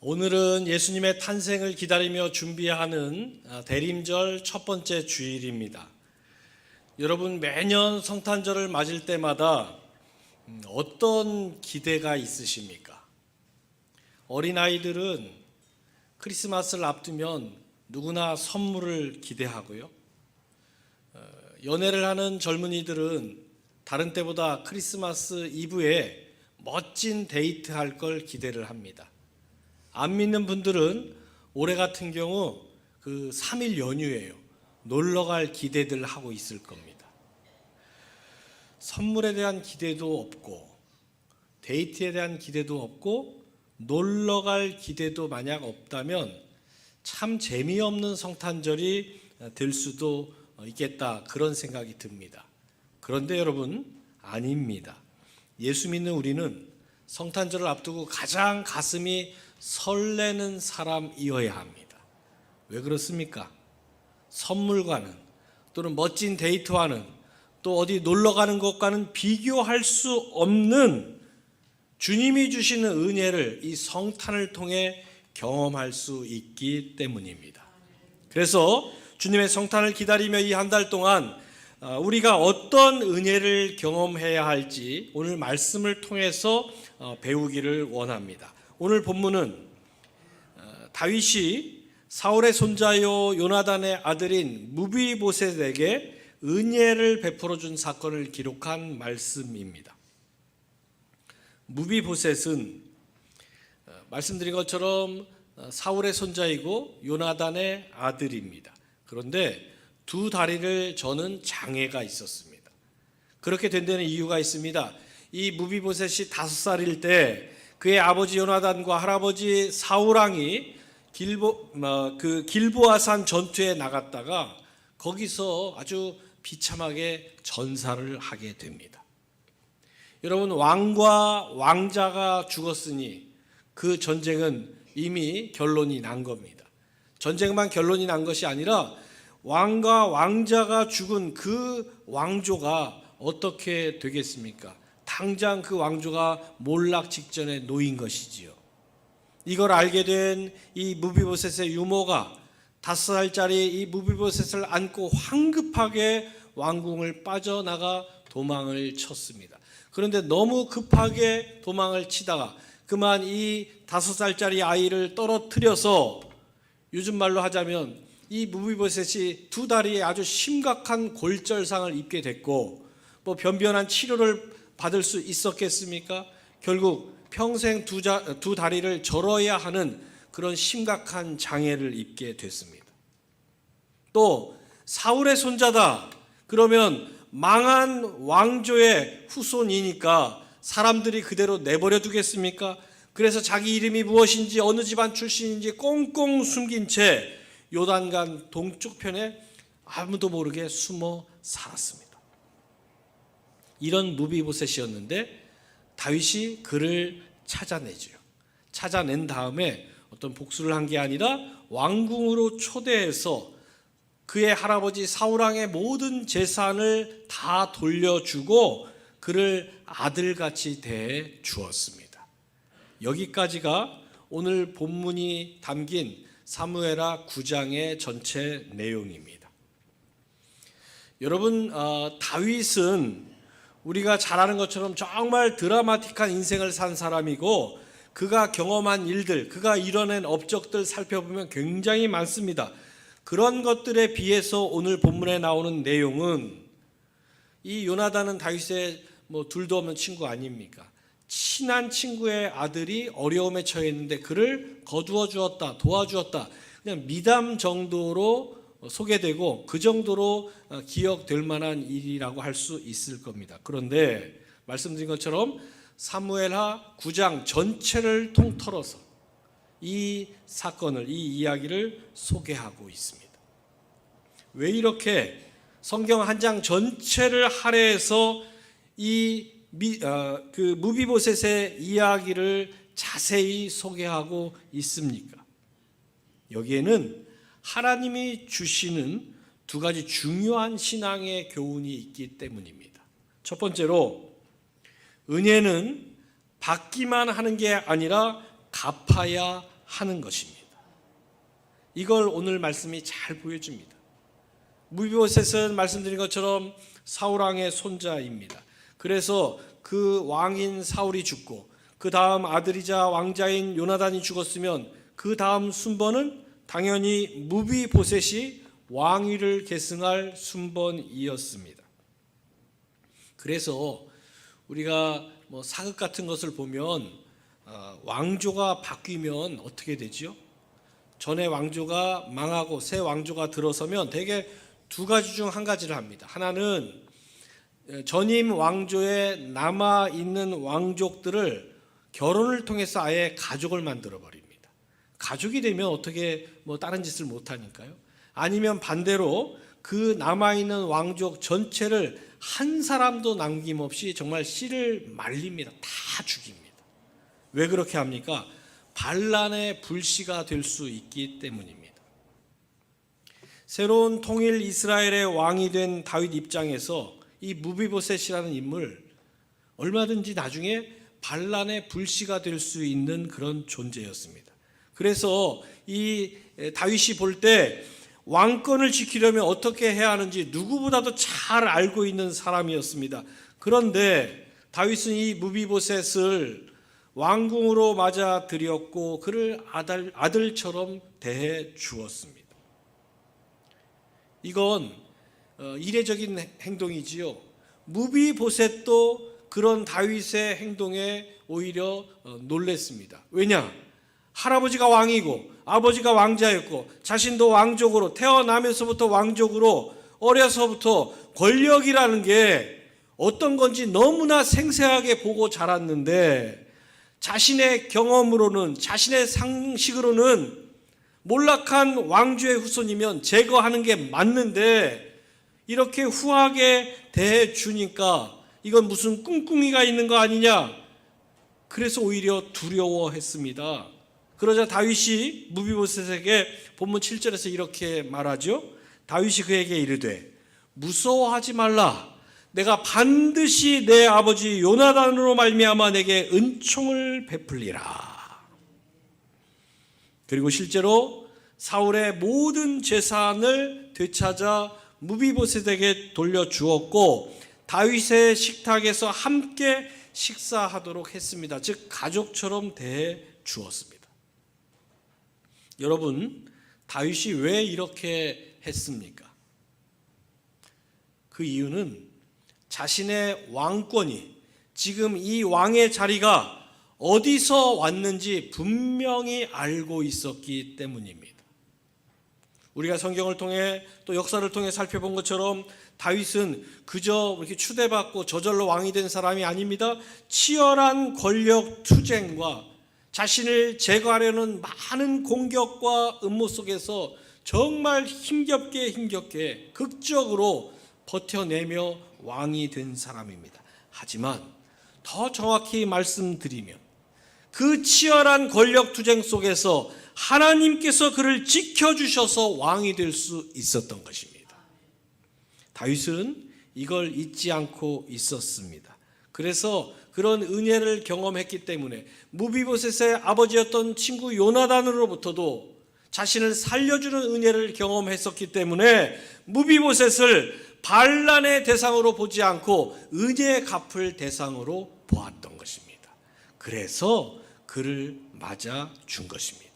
오늘은 예수님의 탄생을 기다리며 준비하는 대림절 첫 번째 주일입니다. 여러분, 매년 성탄절을 맞을 때마다 어떤 기대가 있으십니까? 어린아이들은 크리스마스를 앞두면 누구나 선물을 기대하고요. 연애를 하는 젊은이들은 다른 때보다 크리스마스 이브에 멋진 데이트할 걸 기대를 합니다. 안 믿는 분들은 올해 같은 경우 그 3일 연휴예요. 놀러 갈 기대들 하고 있을 겁니다. 선물에 대한 기대도 없고 데이트에 대한 기대도 없고 놀러 갈 기대도 만약 없다면 참 재미없는 성탄절이 될 수도 있겠다, 그런 생각이 듭니다. 그런데 여러분, 아닙니다. 예수 믿는 우리는 성탄절을 앞두고 가장 가슴이 설레는 사람이어야 합니다. 왜 그렇습니까? 선물과는, 또는 멋진 데이트와는, 또 어디 놀러 가는 것과는 비교할 수 없는 주님이 주시는 은혜를 이 성탄을 통해 경험할 수 있기 때문입니다. 그래서 주님의 성탄을 기다리며 이 한 달 동안 우리가 어떤 은혜를 경험해야 할지 오늘 말씀을 통해서 배우기를 원합니다. 오늘 본문은 다윗이 사울의 손자요 요나단의 아들인 무비보셋에게 은혜를 베풀어 준 사건을 기록한 말씀입니다. 무비보셋은 말씀드린 것처럼 사울의 손자이고 요나단의 아들입니다. 그런데 두 다리를 저는 장애가 있었습니다. 그렇게 된 데는 이유가 있습니다. 이 무비보셋이 5살일 때 그의 아버지 요나단과 할아버지 사울왕이 길보아산 전투에 나갔다가 거기서 아주 비참하게 전사를 하게 됩니다. 여러분, 왕과 왕자가 죽었으니 그 전쟁은 이미 결론이 난 겁니다. 전쟁만 결론이 난 것이 아니라 왕과 왕자가 죽은 그 왕조가 어떻게 되겠습니까? 당장 그 왕조가 몰락 직전에 놓인 것이지요. 이걸 알게 된 이 무비보셋의 유모가 5살짜리 이 무비보셋을 안고 황급하게 왕궁을 빠져나가 도망을 쳤습니다. 그런데 너무 급하게 도망을 치다가 그만 이 5살짜리 아이를 떨어뜨려서, 요즘 말로 하자면 이 무비보셋이 두 다리에 아주 심각한 골절상을 입게 됐고, 뭐 변변한 치료를 받을 수 있었겠습니까? 결국 평생 두 다리를 절어야 하는 그런 심각한 장애를 입게 됐습니다. 또 사울의 손자다 그러면 망한 왕조의 후손이니까 사람들이 그대로 내버려 두겠습니까? 그래서 자기 이름이 무엇인지 어느 집안 출신인지 꽁꽁 숨긴 채 요단강 동쪽 편에 아무도 모르게 숨어 살았습니다. 이런 무비보셋이었는데 다윗이 그를 찾아내죠. 찾아낸 다음에 어떤 복수를 한 게 아니라 왕궁으로 초대해서 그의 할아버지 사울왕의 모든 재산을 다 돌려주고 그를 아들같이 대해 주었습니다. 여기까지가 오늘 본문이 담긴 사무엘하 9장의 전체 내용입니다. 여러분, 다윗은 우리가 잘 아는 것처럼 정말 드라마틱한 인생을 산 사람이고, 그가 경험한 일들, 그가 이뤄낸 업적들 살펴보면 굉장히 많습니다. 그런 것들에 비해서 오늘 본문에 나오는 내용은, 이 요나단은 다윗의 둘도 없는 친구 아닙니까? 친한 친구의 아들이 어려움에 처해 있는데 그를 거두어 주었다, 도와주었다, 그냥 미담 정도로 소개되고 그 정도로 기억될 만한 일이라고 할 수 있을 겁니다. 그런데 말씀드린 것처럼 사무엘하 9장 전체를 통틀어서 이 사건을, 이 이야기를 소개하고 있습니다. 왜 이렇게 성경 한 장 전체를 할애해서 그 무비보셋의 이야기를 자세히 소개하고 있습니까? 여기에는 하나님이 주시는 두 가지 중요한 신앙의 교훈이 있기 때문입니다. 첫 번째로, 은혜는 받기만 하는 게 아니라 갚아야 하는 것입니다. 이걸 오늘 말씀이 잘 보여줍니다. 무비보셋은 말씀드린 것처럼 사울왕의 손자입니다. 그래서 그 왕인 사울이 죽고 그 다음 아들이자 왕자인 요나단이 죽었으면 그 다음 순번은 당연히 무비보셋이 왕위를 계승할 순번이었습니다. 그래서 우리가 사극 같은 것을 보면 왕조가 바뀌면 어떻게 되죠? 전에 왕조가 망하고 새 왕조가 들어서면 대개 두 가지 중 한 가지를 합니다. 하나는 전임 왕조에 남아있는 왕족들을 결혼을 통해서 아예 가족을 만들어 버립니다. 가족이 되면 어떻게 다른 짓을 못하니까요. 아니면 반대로 그 남아있는 왕족 전체를 한 사람도 남김없이 정말 씨를 말립니다. 다 죽입니다. 왜 그렇게 합니까? 반란의 불씨가 될 수 있기 때문입니다. 새로운 통일 이스라엘의 왕이 된 다윗 입장에서 이 무비보셋이라는 인물 얼마든지 나중에 반란의 불씨가 될 수 있는 그런 존재였습니다. 그래서 이 다윗이 볼 때 왕권을 지키려면 어떻게 해야 하는지 누구보다도 잘 알고 있는 사람이었습니다. 그런데 다윗은 이 무비보셋을 왕궁으로 맞아들였고 그를 아들처럼 대해 주었습니다. 이건 이례적인 행동이지요. 무비보셋도 그런 다윗의 행동에 오히려 놀랬습니다. 왜냐? 할아버지가 왕이고 아버지가 왕자였고 자신도 왕족으로 태어나면서부터 왕족으로 어려서부터 권력이라는 게 어떤 건지 너무나 생생하게 보고 자랐는데 자신의 경험으로는 자신의 상식으로는 몰락한 왕조의 후손이면 제거하는 게 맞는데 이렇게 후하게 대해 주니까 이건 무슨 꿍꿍이가 있는 거 아니냐? 그래서 오히려 두려워했습니다. 그러자 다윗이 무비보셋에게 본문 7절에서 이렇게 말하죠. 다윗이 그에게 이르되 무서워하지 말라. 내가 반드시 내 아버지 요나단으로 말미암아 내게 은총을 베풀리라. 그리고 실제로 사울의 모든 재산을 되찾아 무비보셋에게 돌려주었고 다윗의 식탁에서 함께 식사하도록 했습니다. 즉 가족처럼 대해 주었습니다. 여러분, 다윗이 왜 이렇게 했습니까? 그 이유는 자신의 왕권이 지금 이 왕의 자리가 어디서 왔는지 분명히 알고 있었기 때문입니다. 우리가 성경을 통해 또 역사를 통해 살펴본 것처럼 다윗은 그저 이렇게 추대받고 저절로 왕이 된 사람이 아닙니다. 치열한 권력 투쟁과 자신을 제거하려는 많은 공격과 음모 속에서 정말 힘겹게 극적으로 버텨내며 왕이 된 사람입니다. 하지만 더 정확히 말씀드리면 그 치열한 권력 투쟁 속에서 하나님께서 그를 지켜주셔서 왕이 될 수 있었던 것입니다. 다윗은 이걸 잊지 않고 있었습니다. 그래서 그런 은혜를 경험했기 때문에 무비보셋의 아버지였던 친구 요나단으로부터도 자신을 살려주는 은혜를 경험했었기 때문에 무비보셋을 반란의 대상으로 보지 않고 은혜 갚을 대상으로 보았던 것입니다. 그래서 그를 맞아 준 것입니다.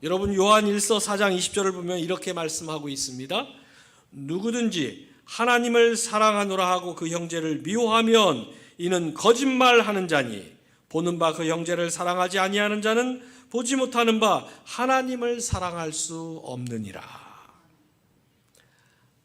여러분 요한 1서 4장 20절을 보면 이렇게 말씀하고 있습니다. 누구든지 하나님을 사랑하노라 하고 그 형제를 미워하면 이는 거짓말하는 자니 보는 바 그 형제를 사랑하지 아니하는 자는 보지 못하는 바 하나님을 사랑할 수 없느니라.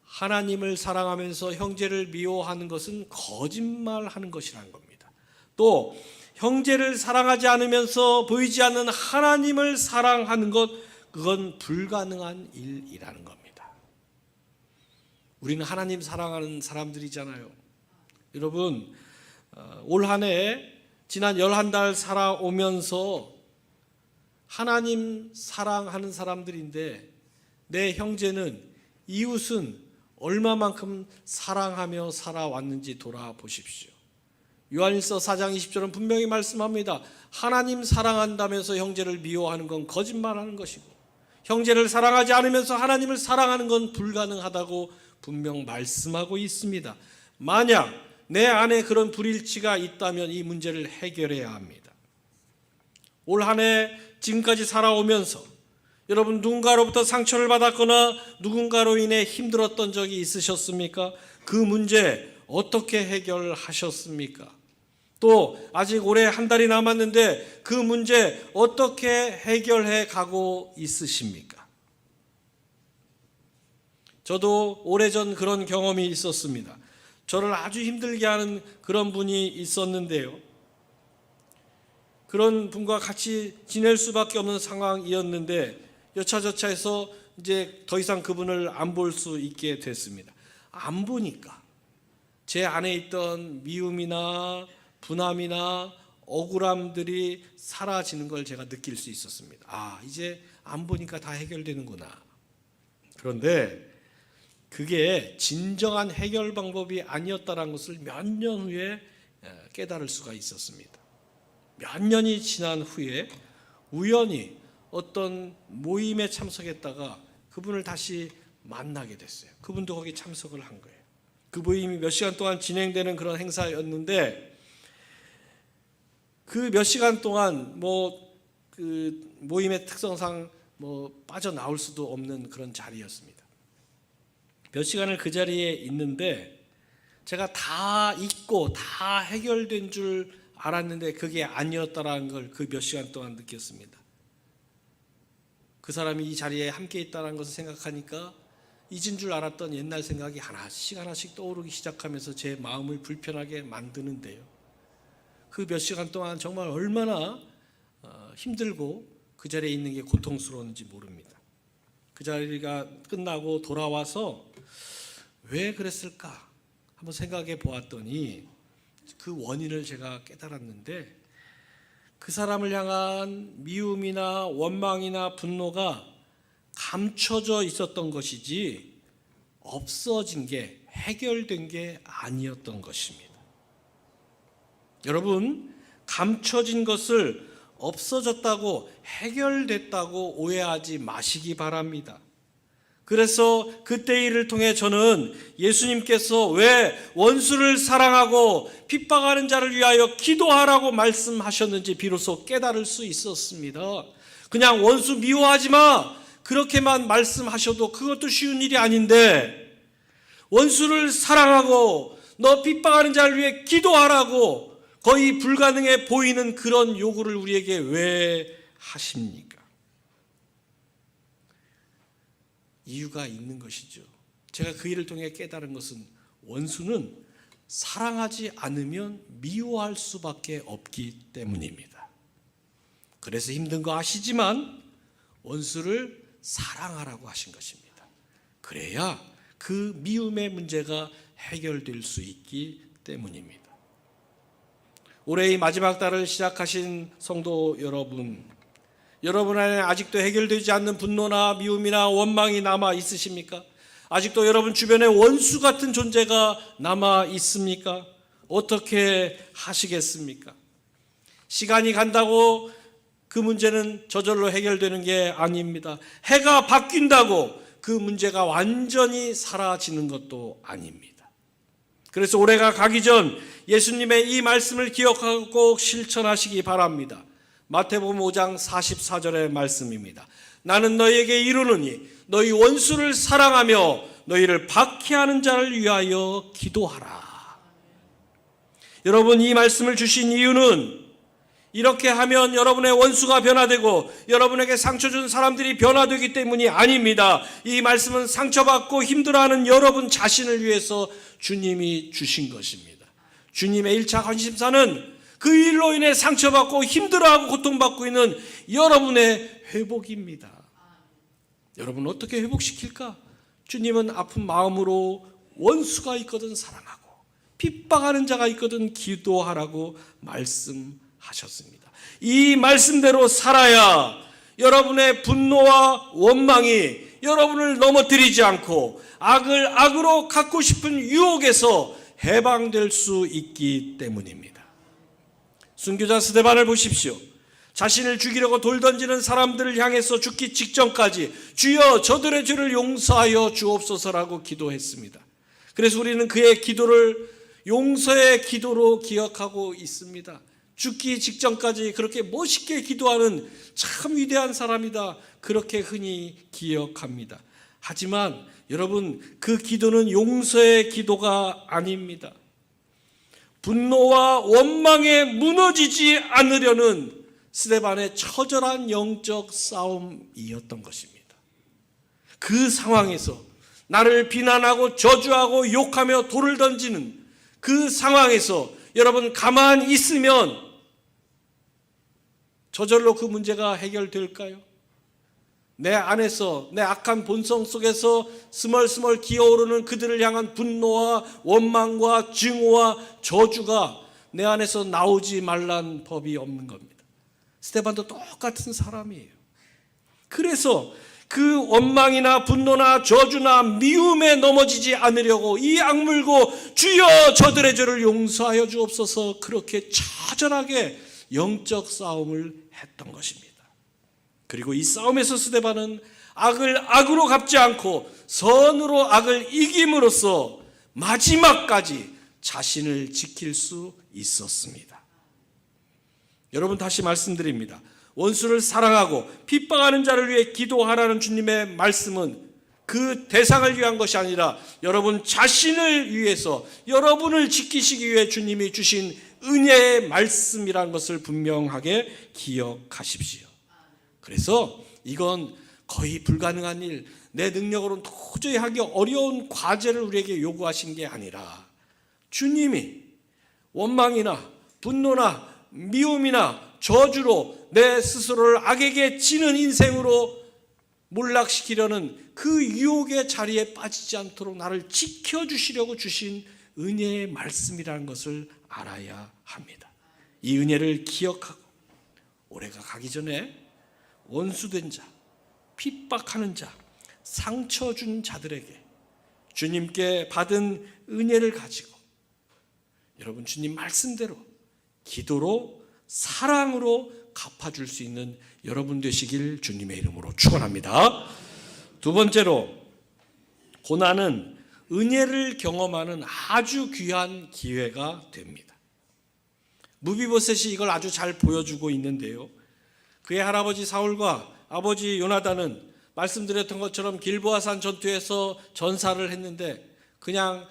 하나님을 사랑하면서 형제를 미워하는 것은 거짓말하는 것이라는 겁니다. 또 형제를 사랑하지 않으면서 보이지 않는 하나님을 사랑하는 것, 그건 불가능한 일이라는 겁니다. 우리는 하나님 사랑하는 사람들이잖아요. 여러분, 올 한 해 지난 11달 살아오면서 하나님 사랑하는 사람들인데 내 형제는 이웃은 얼마만큼 사랑하며 살아왔는지 돌아보십시오. 요한일서 4장 20절은 분명히 말씀합니다. 하나님 사랑한다면서 형제를 미워하는 건 거짓말하는 것이고, 형제를 사랑하지 않으면서 하나님을 사랑하는 건 불가능하다고 분명 말씀하고 있습니다. 만약 내 안에 그런 불일치가 있다면 이 문제를 해결해야 합니다. 올 한 해 지금까지 살아오면서 여러분 누군가로부터 상처를 받았거나 누군가로 인해 힘들었던 적이 있으셨습니까? 그 문제 어떻게 해결하셨습니까? 또 아직 올해 한 달이 남았는데 그 문제 어떻게 해결해 가고 있으십니까? 저도 오래전 그런 경험이 있었습니다. 저를 아주 힘들게 하는 그런 분이 있었는데요. 그런 분과 같이 지낼 수밖에 없는 상황이었는데 여차저차해서 이제 더 이상 그분을 안 볼 수 있게 됐습니다. 안 보니까 제 안에 있던 미움이나 분함이나 억울함들이 사라지는 걸 제가 느낄 수 있었습니다. 아, 이제 안 보니까 다 해결되는구나. 그런데 그게 진정한 해결 방법이 아니었다는 것을 몇 년 후에 깨달을 수가 있었습니다. 몇 년이 지난 후에 우연히 어떤 모임에 참석했다가 그분을 다시 만나게 됐어요. 그분도 거기 참석을 한 거예요. 그 모임이 몇 시간 동안 진행되는 그런 행사였는데 그 몇 시간 동안 그 모임의 특성상 빠져나올 수도 없는 그런 자리였습니다. 몇 시간을 그 자리에 있는데 제가 다 잊고 다 해결된 줄 알았는데 그게 아니었다라는 걸 그 몇 시간 동안 느꼈습니다. 그 사람이 이 자리에 함께 있다는 것을 생각하니까 잊은 줄 알았던 옛날 생각이 하나씩 떠오르기 시작하면서 제 마음을 불편하게 만드는데요. 그 몇 시간 동안 정말 얼마나 힘들고 그 자리에 있는 게 고통스러웠는지 모릅니다. 그 자리가 끝나고 돌아와서 왜 그랬을까 한번 생각해 보았더니 그 원인을 제가 깨달았는데 그 사람을 향한 미움이나 원망이나 분노가 감춰져 있었던 것이지 없어진 게 해결된 게 아니었던 것입니다. 여러분, 감춰진 것을 없어졌다고 해결됐다고 오해하지 마시기 바랍니다. 그래서 그때 일을 통해 저는 예수님께서 왜 원수를 사랑하고 핍박하는 자를 위하여 기도하라고 말씀하셨는지 비로소 깨달을 수 있었습니다. 그냥 원수 미워하지 마 그렇게만 말씀하셔도 그것도 쉬운 일이 아닌데 원수를 사랑하고 너 핍박하는 자를 위해 기도하라고 거의 불가능해 보이는 그런 요구를 우리에게 왜 하십니까? 이유가 있는 것이죠. 제가 그 일을 통해 깨달은 것은 원수는 사랑하지 않으면 미워할 수밖에 없기 때문입니다. 그래서 힘든 거 아시지만 원수를 사랑하라고 하신 것입니다. 그래야 그 미움의 문제가 해결될 수 있기 때문입니다. 올해의 마지막 달을 시작하신 성도 여러분 안에 아직도 해결되지 않는 분노나 미움이나 원망이 남아 있으십니까? 아직도 여러분 주변에 원수 같은 존재가 남아 있습니까? 어떻게 하시겠습니까? 시간이 간다고 그 문제는 저절로 해결되는 게 아닙니다. 해가 바뀐다고 그 문제가 완전히 사라지는 것도 아닙니다. 그래서 올해가 가기 전 예수님의 이 말씀을 기억하고 꼭 실천하시기 바랍니다. 마태복음 5장 44절의 말씀입니다. 나는 너희에게 이르노니 너희 원수를 사랑하며 너희를 박해하는 자를 위하여 기도하라. 여러분, 이 말씀을 주신 이유는 이렇게 하면 여러분의 원수가 변화되고 여러분에게 상처 준 사람들이 변화되기 때문이 아닙니다. 이 말씀은 상처받고 힘들어하는 여러분 자신을 위해서 주님이 주신 것입니다. 주님의 1차 관심사는 그 일로 인해 상처받고 힘들어하고 고통받고 있는 여러분의 회복입니다. 여러분 어떻게 회복시킬까? 주님은 아픈 마음으로 원수가 있거든 사랑하고 핍박하는 자가 있거든 기도하라고 말씀하셨습니다. 이 말씀대로 살아야 여러분의 분노와 원망이 여러분을 넘어뜨리지 않고 악을 악으로 갚고 싶은 유혹에서 해방될 수 있기 때문입니다. 순교자 스데반을 보십시오. 자신을 죽이려고 돌 던지는 사람들을 향해서 죽기 직전까지 주여 저들의 죄를 용서하여 주옵소서라고 기도했습니다. 그래서 우리는 그의 기도를 용서의 기도로 기억하고 있습니다. 죽기 직전까지 그렇게 멋있게 기도하는 참 위대한 사람이다, 그렇게 흔히 기억합니다. 하지만 여러분, 그 기도는 용서의 기도가 아닙니다. 분노와 원망에 무너지지 않으려는 스데반의 처절한 영적 싸움이었던 것입니다. 그 상황에서 나를 비난하고 저주하고 욕하며 돌을 던지는 그 상황에서 여러분 가만히 있으면 저절로 그 문제가 해결될까요? 내 안에서, 내 악한 본성 속에서 스멀스멀 기어오르는 그들을 향한 분노와 원망과 증오와 저주가 내 안에서 나오지 말란 법이 없는 겁니다. 스데반도 똑같은 사람이에요. 그래서 그 원망이나 분노나 저주나 미움에 넘어지지 않으려고 이 악물고 주여 저들의 죄를 용서하여 주옵소서, 그렇게 처절하게 영적 싸움을 했던 것입니다. 그리고 이 싸움에서 스데반은 악을 악으로 갚지 않고 선으로 악을 이김으로써 마지막까지 자신을 지킬 수 있었습니다. 여러분, 다시 말씀드립니다. 원수를 사랑하고 핍박하는 자를 위해 기도하라는 주님의 말씀은 그 대상을 위한 것이 아니라 여러분 자신을 위해서, 여러분을 지키시기 위해 주님이 주신 은혜의 말씀이라는 것을 분명하게 기억하십시오. 그래서 이건 거의 불가능한 일, 내 능력으로는 도저히 하기 어려운 과제를 우리에게 요구하신 게 아니라 주님이 원망이나 분노나 미움이나 저주로 내 스스로를 악에게 지는 인생으로 몰락시키려는 그 유혹의 자리에 빠지지 않도록 나를 지켜주시려고 주신 은혜의 말씀이라는 것을 알아야 합니다. 이 은혜를 기억하고 올해가 가기 전에 원수된 자, 핍박하는 자, 상처 준 자들에게 주님께 받은 은혜를 가지고 여러분 주님 말씀대로 기도로 사랑으로 갚아줄 수 있는 여러분 되시길 주님의 이름으로 축원합니다. 두 번째로, 고난은 은혜를 경험하는 아주 귀한 기회가 됩니다. 무비보셋이 이걸 아주 잘 보여주고 있는데요. 그의 할아버지 사울과 아버지 요나단은 말씀드렸던 것처럼 길보아산 전투에서 전사를 했는데 그냥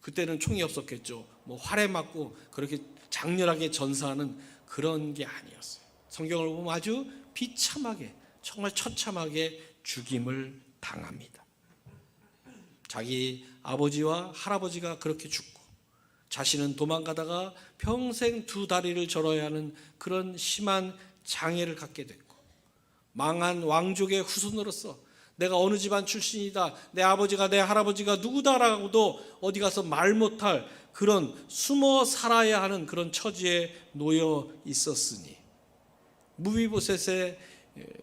그때는 총이 없었겠죠. 활에 맞고 그렇게 장렬하게 전사하는 그런 게 아니었어요. 성경을 보면 아주 비참하게, 정말 처참하게 죽임을 당합니다. 자기 아버지와 할아버지가 그렇게 죽고 자신은 도망가다가 평생 두 다리를 절어야 하는 그런 심한 장애를 갖게 됐고, 망한 왕족의 후손으로서 내가 어느 집안 출신이다, 내 아버지가 내 할아버지가 누구다라고도 어디 가서 말 못할 그런 숨어 살아야 하는 그런 처지에 놓여 있었으니 무비보셋의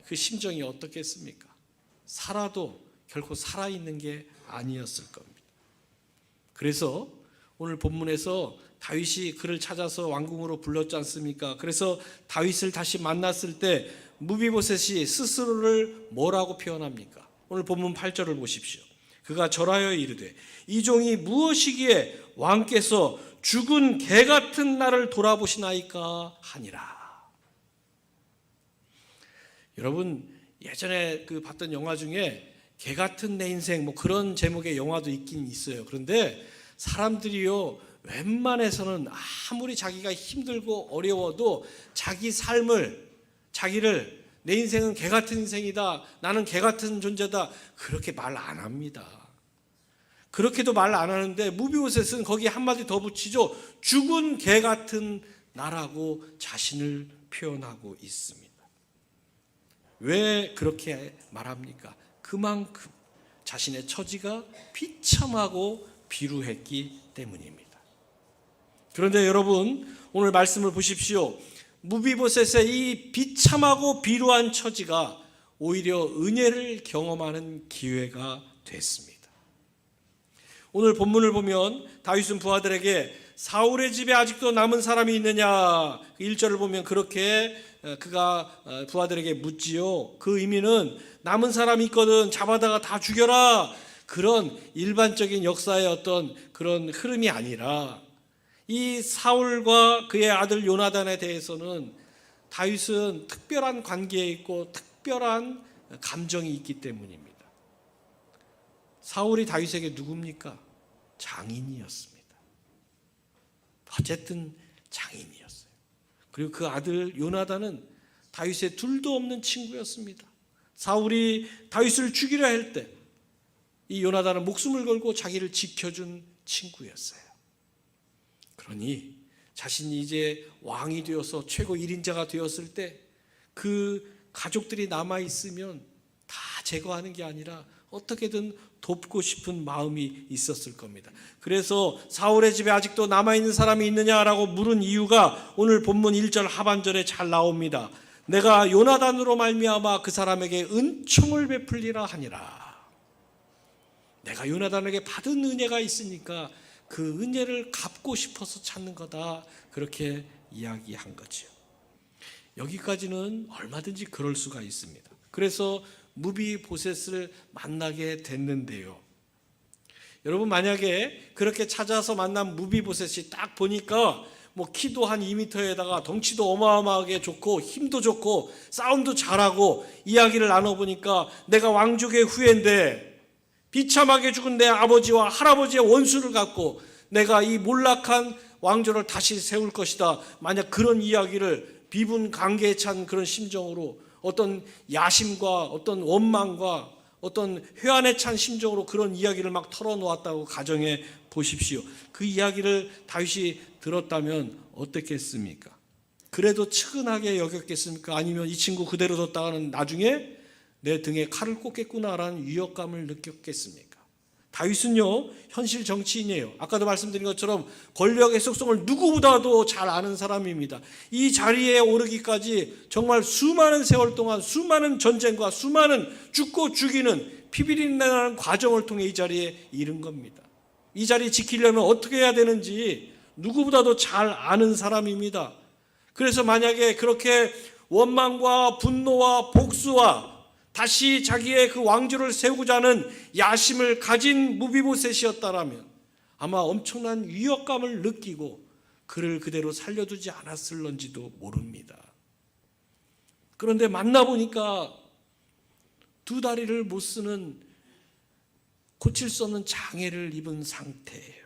그 심정이 어떻겠습니까? 살아도 결코 살아있는 게 아니었을 겁니다. 그래서 오늘 본문에서 다윗이 그를 찾아서 왕궁으로 불렀지 않습니까? 그래서 다윗을 다시 만났을 때 무비보셋이 스스로를 뭐라고 표현합니까? 오늘 본문 8절을 보십시오. 그가 절하여 이르되 이 종이 무엇이기에 왕께서 죽은 개 같은 나를 돌아보시나이까 하니라. 여러분, 예전에 봤던 영화 중에 개 같은 내 인생 그런 제목의 영화도 있긴 있어요. 그런데 사람들이요, 웬만해서는 아무리 자기가 힘들고 어려워도 자기 삶을, 자기를 내 인생은 개 같은 인생이다, 나는 개 같은 존재다, 그렇게 말 안 합니다. 그렇게도 말 안 하는데 무비보셋은 거기에 한마디 더 붙이죠. 죽은 개 같은 나라고 자신을 표현하고 있습니다. 왜 그렇게 말합니까? 그만큼 자신의 처지가 비참하고 비루했기 때문입니다. 그런데 여러분, 오늘 말씀을 보십시오. 무비보셋의 이 비참하고 비루한 처지가 오히려 은혜를 경험하는 기회가 됐습니다. 오늘 본문을 보면 다윗은 부하들에게 사울의 집에 아직도 남은 사람이 있느냐, 1절을 보면 그렇게 그가 부하들에게 묻지요. 그 의미는 남은 사람이 있거든 잡아다가 다 죽여라, 그런 일반적인 역사의 어떤 그런 흐름이 아니라 이 사울과 그의 아들 요나단에 대해서는 다윗은 특별한 관계에 있고 특별한 감정이 있기 때문입니다. 사울이 다윗에게 누굽니까? 장인이었습니다. 어쨌든 장인이었어요. 그리고 그 아들 요나단은 다윗의 둘도 없는 친구였습니다. 사울이 다윗을 죽이려 할 때 이 요나단은 목숨을 걸고 자기를 지켜준 친구였어요. 그러니 자신이 이제 왕이 되어서 최고 1인자가 되었을 때 그 가족들이 남아있으면 다 제거하는 게 아니라 어떻게든 돕고 싶은 마음이 있었을 겁니다. 그래서 사울의 집에 아직도 남아있는 사람이 있느냐라고 물은 이유가 오늘 본문 1절 하반절에 잘 나옵니다. 내가 요나단으로 말미암아 그 사람에게 은총을 베풀리라 하니라. 내가 요나단에게 받은 은혜가 있으니까 그 은혜를 갚고 싶어서 찾는 거다, 그렇게 이야기한 거죠. 여기까지는 얼마든지 그럴 수가 있습니다. 그래서 무비보셋을 만나게 됐는데요, 여러분 만약에 그렇게 찾아서 만난 무비보셋이 딱 보니까 뭐 키도 한 2m에다가 덩치도 어마어마하게 좋고 힘도 좋고 싸움도 잘하고 이야기를 나눠보니까 내가 왕족의 후예인데 비참하게 죽은 내 아버지와 할아버지의 원수를 갖고 내가 이 몰락한 왕조를 다시 세울 것이다, 만약 그런 이야기를 비분관계에 찬 그런 심정으로, 어떤 야심과 어떤 원망과 어떤 회한에 찬 심정으로 그런 이야기를 막 털어놓았다고 가정해 보십시오. 그 이야기를 다윗이 들었다면 어떻겠습니까? 그래도 측은하게 여겼겠습니까? 아니면 이 친구 그대로 뒀다가는 나중에 내 등에 칼을 꽂겠구나라는 위협감을 느꼈겠습니까? 다윗은요, 현실 정치인이에요. 아까도 말씀드린 것처럼 권력의 속성을 누구보다도 잘 아는 사람입니다. 이 자리에 오르기까지 정말 수많은 세월 동안 수많은 전쟁과 수많은 죽고 죽이는 피비린내나는 과정을 통해 이 자리에 이른 겁니다. 이 자리 지키려면 어떻게 해야 되는지 누구보다도 잘 아는 사람입니다. 그래서 만약에 그렇게 원망과 분노와 복수와 다시 자기의 그 왕조를 세우고자 하는 야심을 가진 무비보셋이었다라면 아마 엄청난 위협감을 느끼고 그를 그대로 살려두지 않았을런지도 모릅니다. 그런데 만나보니까 두 다리를 못 쓰는 고칠 수 없는 장애를 입은 상태예요.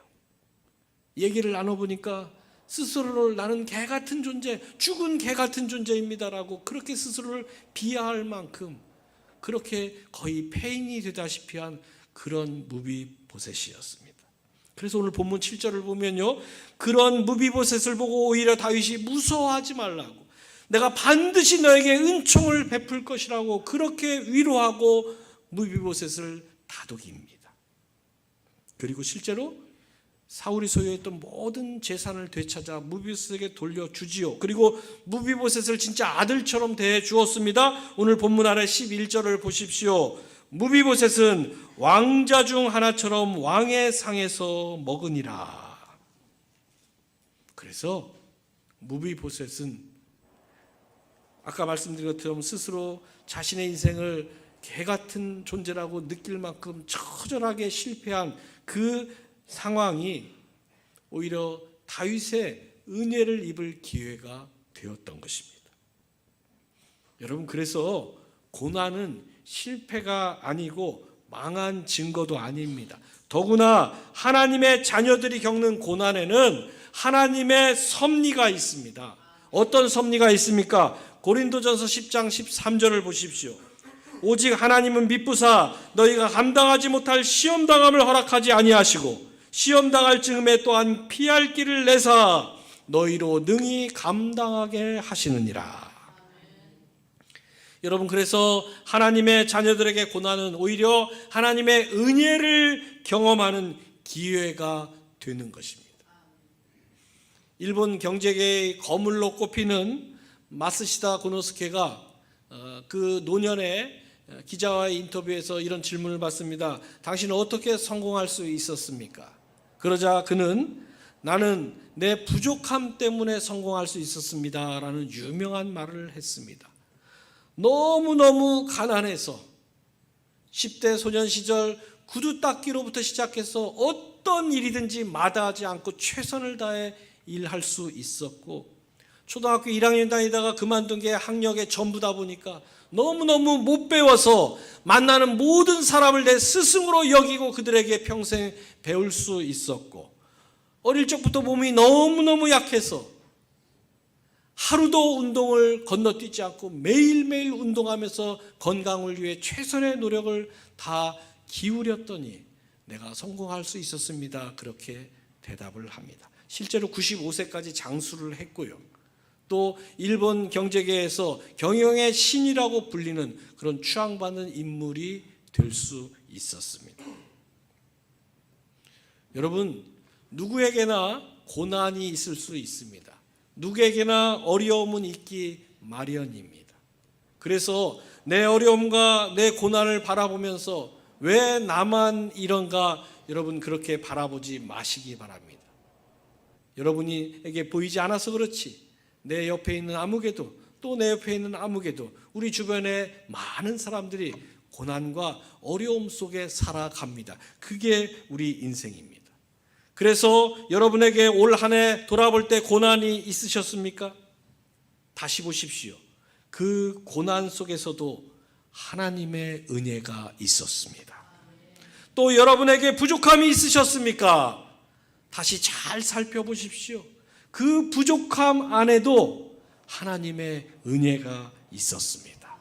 얘기를 나눠보니까 스스로를 나는 개 같은 존재, 죽은 개 같은 존재입니다라고 그렇게 스스로를 비하할 만큼 그렇게 거의 폐인이 되다시피 한 그런 무비보셋이었습니다. 그래서 오늘 본문 7절을 보면요, 그런 무비보셋을 보고 오히려 다윗이 무서워하지 말라고, 내가 반드시 너에게 은총을 베풀 것이라고 그렇게 위로하고 무비보셋을 다독입니다. 그리고 실제로 사울이 소유했던 모든 재산을 되찾아 무비보셋에게 돌려주지요. 그리고 무비보셋을 진짜 아들처럼 대해 주었습니다. 오늘 본문 아래 11절을 보십시오. 무비보셋은 왕자 중 하나처럼 왕의 상에서 먹으니라. 그래서 무비보셋은 아까 말씀드린 것처럼 스스로 자신의 인생을 개 같은 존재라고 느낄 만큼 처절하게 실패한 그 상황이 오히려 다윗의 은혜를 입을 기회가 되었던 것입니다. 여러분, 그래서 고난은 실패가 아니고 망한 증거도 아닙니다. 더구나 하나님의 자녀들이 겪는 고난에는 하나님의 섭리가 있습니다. 어떤 섭리가 있습니까? 고린도전서 10장 13절을 보십시오. 오직 하나님은 미쁘사 너희가 감당하지 못할 시험당함을 허락하지 아니하시고 시험당할 즈음에 또한 피할 길을 내사 너희로 능히 감당하게 하시느니라. 여러분, 그래서 하나님의 자녀들에게 고난은 오히려 하나님의 은혜를 경험하는 기회가 되는 것입니다. 일본 경제계의 거물로 꼽히는 마쓰시다 고노스케가 그 노년에 기자와의 인터뷰에서 이런 질문을 받습니다. 당신은 어떻게 성공할 수 있었습니까? 그러자 그는 나는 내 부족함 때문에 성공할 수 있었습니다 라는 유명한 말을 했습니다. 너무너무 가난해서 10대 소년 시절 구두 닦기로부터 시작해서 어떤 일이든지 마다하지 않고 최선을 다해 일할 수 있었고, 초등학교 1학년 다니다가 그만둔 게 학력의 전부다 보니까 너무너무 못 배워서 만나는 모든 사람을 내 스승으로 여기고 그들에게 평생 배울 수 있었고, 어릴 적부터 몸이 너무너무 약해서 하루도 운동을 건너뛰지 않고 매일매일 운동하면서 건강을 위해 최선의 노력을 다 기울였더니 내가 성공할 수 있었습니다. 그렇게 대답을 합니다. 실제로 95세까지 장수를 했고요. 또 일본 경제계에서 경영의 신이라고 불리는 그런 추앙받는 인물이 될 수 있었습니다. 여러분, 누구에게나 고난이 있을 수 있습니다. 누구에게나 어려움은 있기 마련입니다. 그래서 내 어려움과 내 고난을 바라보면서 왜 나만 이런가, 여러분 그렇게 바라보지 마시기 바랍니다. 여러분에게 보이지 않아서 그렇지 내 옆에 있는 아무개도, 또 내 옆에 있는 아무개도, 우리 주변에 많은 사람들이 고난과 어려움 속에 살아갑니다. 그게 우리 인생입니다. 그래서 여러분에게 올 한 해 돌아볼 때 고난이 있으셨습니까? 다시 보십시오. 그 고난 속에서도 하나님의 은혜가 있었습니다. 또 여러분에게 부족함이 있으셨습니까? 다시 잘 살펴보십시오. 그 부족함 안에도 하나님의 은혜가 있었습니다.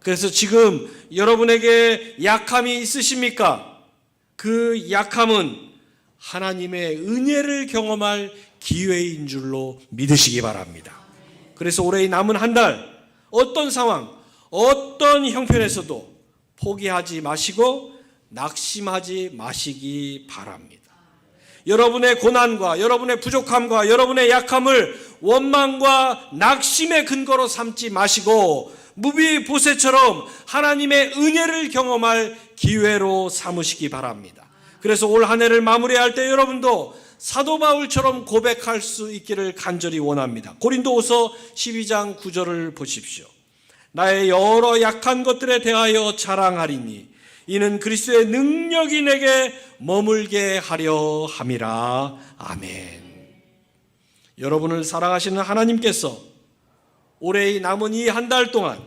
그래서 지금 여러분에게 약함이 있으십니까? 그 약함은 하나님의 은혜를 경험할 기회인 줄로 믿으시기 바랍니다. 그래서 올해 남은 한 달 어떤 상황, 어떤 형편에서도 포기하지 마시고 낙심하지 마시기 바랍니다. 여러분의 고난과 여러분의 부족함과 여러분의 약함을 원망과 낙심의 근거로 삼지 마시고 무비보셋처럼 하나님의 은혜를 경험할 기회로 삼으시기 바랍니다. 그래서 올 한 해를 마무리할 때 여러분도 사도 바울처럼 고백할 수 있기를 간절히 원합니다. 고린도후서 12장 9절을 보십시오. 나의 여러 약한 것들에 대하여 자랑하리니 이는 그리스도의 능력이 내게 머물게 하려 함이라. 아멘. 여러분을 사랑하시는 하나님께서 올해의 남은 이 한 달 동안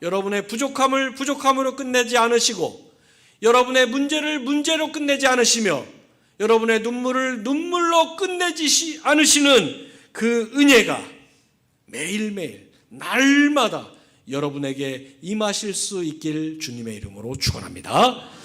여러분의 부족함을 부족함으로 끝내지 않으시고 여러분의 문제를 문제로 끝내지 않으시며 여러분의 눈물을 눈물로 끝내지 않으시는 그 은혜가 매일매일 날마다 여러분에게 임하실 수 있길 주님의 이름으로 축원합니다.